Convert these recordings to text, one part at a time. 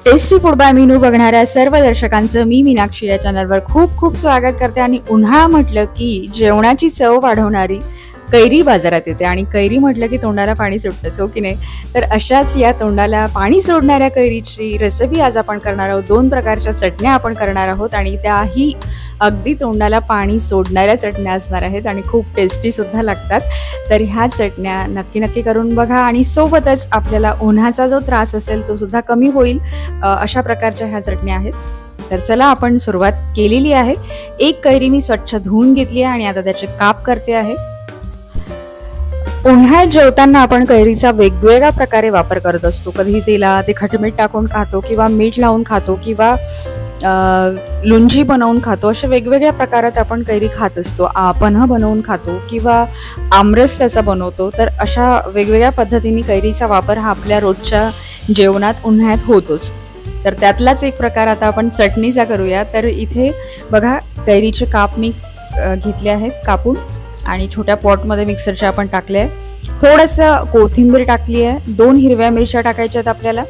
Tasty food by Meenu बघणाऱ्या सर्व दर्शकांचं मी मीनाक्षी या चॅनलवर खूप खूप स्वागत करते। आणि उन्हाळा म्हटलं की जेवणाची चव वाढवणारी कैरी बाजारात येते आणि कैरी म्हटलं की तोंडाला पाणी सुटतं, हो की नाही? तर अशाच या तोंडाला पाणी सोडणाऱ्या कैरीची रेसिपी आज आपण करणार आहोत। दोन प्रकारच्या चटण्या आपण करणार आहोत आणि त्याही अगदी तोंडाला पाणी सोडणाऱ्या चटण्या असणार आहेत आणि खूप टेस्टी सुद्धा लागतात। तर ह्या चटण्या नक्की करून बघा आणि सोबतच आपल्याला उन्हाचा जो त्रास असेल तो सुद्धा कमी होईल अशा प्रकारच्या ह्या चटण्या आहेत। तर चला आपण सुरुवात केलेली आहे। एक कैरी मी स्वच्छ धुवून घेतली आहे आणि आता त्याचे काप करते आहे। उन्हाळ्यात जेवताना आपण कैरीचा वेगवेगळ्या प्रकारे वापर करत असतो। कधी तिला तिखट मीठ टाकून खातो किंवा मीठ लावून खातो किंवा लुंजी बनवून खातो। अशा वेगवेगळ्या प्रकारात आपण कैरी खात असतो। पन्ह बनवून खातो किंवा आमरस त्याचा बनवतो। तर अशा वेगवेगळ्या पद्धतीने कैरीचा वापर हा आपल्या रोजच्या जेवणात उन्हाळ्यात होतोच। तर त्यातलाच एक प्रकार आता आपण चटणीचा करूया। तर इथे बघा कैरीचे काप मी घेतले आहेत कापून आणि छोट्या पॉटमध्ये मिक्सरच्या आपण टाकले आहे। थोडंसं कोथिंबीर टाकली आहे, 2 हिरव्या मिरच्या टाकायच्या आहेत आपल्याला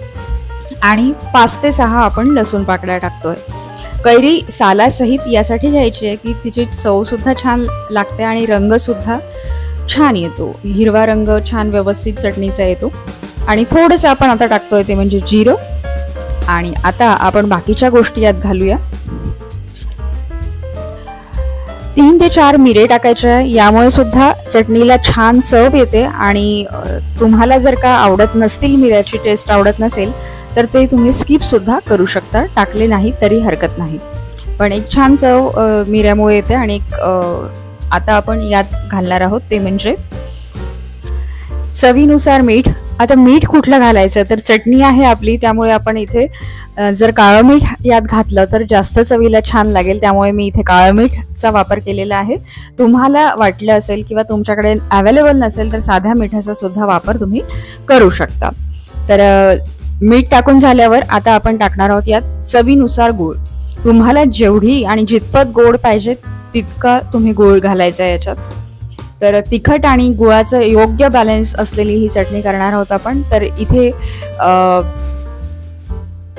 आणि 5 ते 6 आपण लसूण पाकळ्या टाकतोय। कैरी सालासहित यासाठी घ्यायची आहे की तिची चव सुद्धा छान लागते आणि रंग सुद्धा छान येतो, हिरवा रंग छान व्यवस्थित चटणीचा येतो। आणि थोडंसं आपण आता टाकतोय ते म्हणजे जिरं आणि आता आपण बाकीच्या गोष्टी यात घालूया। 3 ते 4 मिरे टाकायचे, यामुळे सुद्धा चटणीला छान चव येते। आणि तुम्हाला जर का आवडत नसतील, मिऱ्याची टेस्ट आवडत नसेल तर ते तुम्ही स्किप सुद्धा करू शकता, टाकले नाही तरी हरकत नाही, पण एक छान चव मिऱ्यामुळे येते। आणि आता आपण यात घालणार आहोत ते म्हणजे चवीनुसार मीठ। आता मीठ कुठलं घालायचं, तर चटणी आहे आपली त्यामुळे आपण इथे जर काळं मीठ यात घातलं तर जास्त चवीला छान लागेल, त्यामुळे मी इथे काळं मीठचा वापर केलेला आहे। तुम्हाला वाटलं असेल किंवा तुमच्याकडे अवेलेबल नसेल तर साध्या मिठाचा सुद्धा वापर तुम्ही करू शकता। तर मीठ टाकून झाल्यावर आता आपण टाकणार आहोत यात चवीनुसार गूळ। तुम्हाला जेवढी आणि जितपत गोड पाहिजे तितका तुम्ही गूळ घालायचा याच्यात। तर तिखट आणि गुळाचं योग्य बॅलन्स असलेली ही चटणी करणार आहोत आपण। तर इथे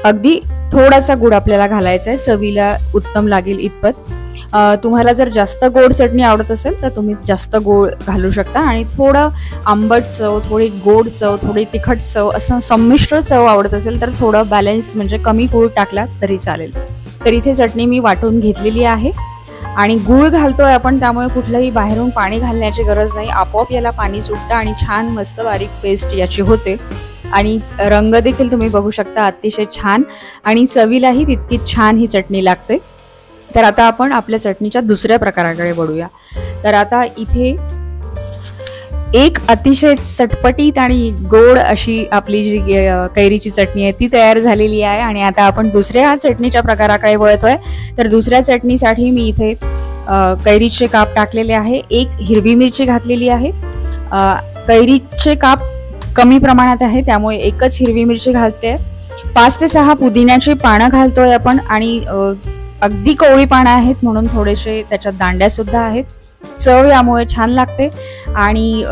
अगदी थोडासा गुळ आपल्याला घालायचा आहे, चवीला उत्तम लागेल इतपत। तुम्हाला जर जास्त गोड चटणी आवडत असेल तर तुम्ही जास्त गोड घालू शकता आणि थोडं आंबट चव, थोडी गोड चव, थोडी तिखट चव असं संमिश्र चव आवडत असेल तर थोडं बॅलन्स म्हणजे कमी गूळ टाकला तरी चालेल। तर इथे चटणी मी वाटून घेतलेली आहे आणि गूळ घालतोय आपण त्यामुळे कुठलंही बाहेरून पाणी घालण्याची गरज नाही, आपोआप याला पाणी सुटतं आणि छान मस्त बारीक पेस्ट याची होते। आणि रंग देखील तुम्ही बघू शकता अतिशय छान आणि चवीलाही तितकीच छान ही चटणी लागते। तर आता आपण आपल्या चटणीच्या दुसऱ्या प्रकाराकडे वळूया। तर आता इथे एक अतिशय चटपटीत आणि गोड अशी आपली जी कैरीची चटणी आहे ती तयार झालेली आहे आणि आता आपण दुसऱ्या चटणीच्या प्रकाराकडे वळतोय। तर दुसऱ्या चटणीसाठी मी इथे कैरीचे काप टाकलेले आहे, 1 हिरवी मिरची घातलेली आहे। कैरीचे काप कमी प्रमाणात आहे त्यामुळे 1च हिरवी मिरची घालते। 5 ते 6 पुदिन्याची पानं घालतोय आपण आणि अगदी कवळी पानं आहेत म्हणून थोडेसे त्याच्यात दांड्या सुद्धा आहेत, चव यामुळे छान लागते। आणि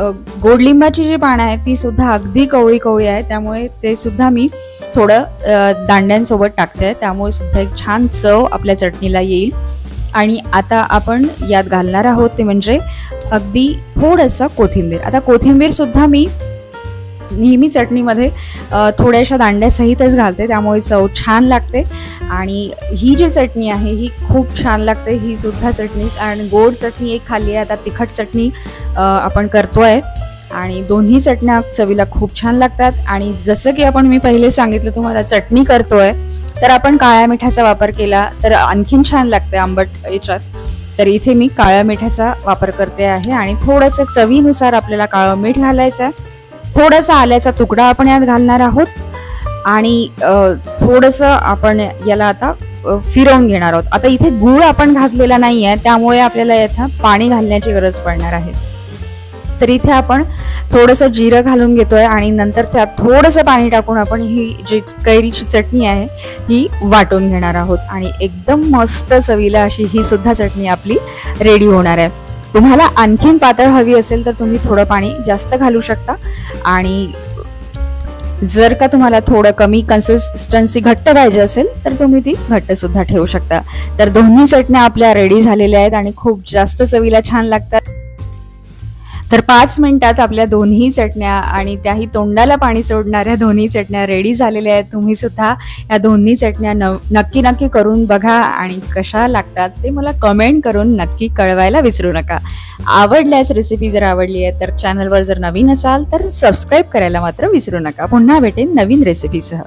गोडलिंबाची जी पानं आहेत ती सुद्धा अगदी कवळी आहे त्यामुळे ते सुद्धा मी थोडं दांड्यांसोबत टाकते, त्यामुळे सुद्धा एक छान चव आपल्या चटणीला येईल। आणि आता आपण यात घालणार आहोत ते म्हणजे अगदी थोडंसं कोथिंबीर। आता कोथिंबीर सुद्धा मी नेहमी चटणीमध्ये थोड्याशा दांड्यासहितच घालते त्यामुळे चव छान लागते। आणि ही जी चटणी आहे ही खूप छान लागते, ही सुद्धा चटणी। आणि गोड चटणी एक खाल्ली आहे, आता तिखट चटणी आपण करतोय आणि दोन्ही चटण्या चवीला खूप छान लागतात। आणि जसं की आपण मी पहिले सांगितलं तुम्हाला चटणी करतोय तर आपण काळ्या मिठाचा वापर केला तर आणखीन छान लागते आंबट याच्यात। तर इथे मी काळ्या मिठाचा वापर करते आहे आणि थोडंसं चवीनुसार आपल्याला काळं मीठ घालायचं आहे। थोडासा आल्याचा तुकडा आपण यात घालणार आहोत आणि थोडंसं आपण याला आता फिरवून घेणार आहोत। आता इथे गूळ आपण घातलेला नाही आहे त्यामुळे आपल्याला यात पाणी घालण्याची गरज पडणार आहे। तर इथे आपण थोडंसं जिरं घालून घेतोय आणि नंतर त्यात थोडंसं पाणी टाकून आपण ही जी कैरीची चटणी आहे ही वाटून घेणार आहोत आणि एकदम मस्त चवीला अशी ही सुद्धा चटणी आपली रेडी होणार आहे। तुम्हाला आणखीन पातळ हवी असेल तर तुम्ही थोडं पाणी जास्त घालू शकता आणि जर का तुम्हाला थोडं कमी कन्सिस्टन्सी घट्ट पाहिजे असेल तर तुम्ही ती घट्ट सुद्धा ठेवू शकता. तर दोन्ही चटण्या आपल्या रेडी झालेल्या आहेत आणि खूप जास्त चवीला छान लागतात. तर 5 मिनिटात आपल्या दोन्ही चटण्या आणि त्याही तोंडाला पाणी सोडणाऱ्या दोन्ही चटण्या रेडी झालेल्या आहेत. तुम्ही सुद्धा या दोन्ही चटण्या नक्की करून बघा आणि कशा लागतात ते मला कमेंट करून नक्की कळवायला विसरू नका. आवडल्यास रेसिपी जर आवडली आहे तर चॅनलवर जर नवीन असाल तर सबस्क्राईब करायला मात्र विसरू नका. पुन्हा भेटेन नवीन रेसिपीसह.